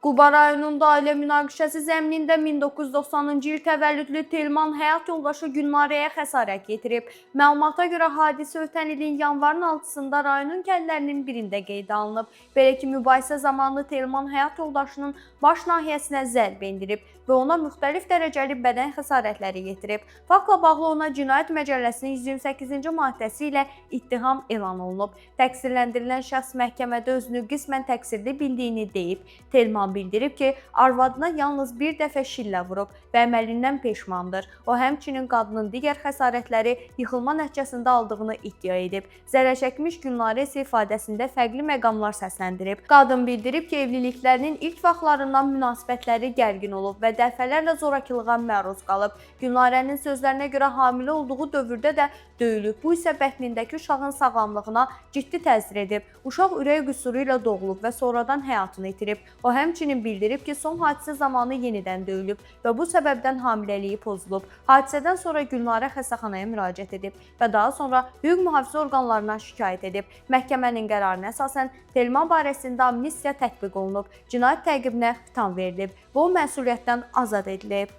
Quba rayonunda ailə münaqişəsi zəminində 1990-cı il təvəllüdlü Telman həyat yoldaşı Gülnarəyə xəsarət yetirib. Məlumata görə hadisə ötən ilin yanvarın 6-sında rayonun kəndlərinin birində qeydə alınıb. Belə ki, mübahisə zamanı Telman həyat yoldaşının baş nahiyəsinə zərb endirib və ona müxtəlif dərəcəli bədən xəsarətləri yetirib. Faktla bağlı ona Cinayət Məcəlləsinin 128-ci maddəsi ilə ittiham elan olunub. Təqsirləndirilən şəxs məhkəmədə özünü qismən təqsirli bildiyini deyib. Telman bildirib ki, arvadına yalnız bir dəfə şillə vurub və əməlindən peşmandır. O həmçinin qadının digər xəsarətləri yıxılma nəticəsində aldığını iddia edib. Zərər çəkmiş Gülnarə isə ifadəsində fərqli məqamlar səsləndirib. Qadın bildirib ki, evliliklərinin ilk vaxtlarından münasibətləri gərgin olub və dəfələrlə zorakılığa məruz qalıb. Gülnarənin sözlərinə görə hamilə olduğu dövrdə də döyülüb. Bu isə bətnindəki uşağın sağlamlığına ciddi təsir edib. Uşaq ürək qüsuru ilə doğulub və sonradan həyatını itirib. O həmçinin bildirib ki, son hadisə zamanı yenidən döyülüb və bu səbəbdən hamiləliyi pozulub. Hadisədən sonra Gülnarə xəstəxanaya müraciət edib və daha sonra hüquq mühafizə orqanlarına şikayət edib. Məhkəmənin qərarına əsasən Telman barəsində amnistiya tətbiq olunub, cinayət təqibinə xitam verilib və o məsuliyyətdən azad edilib.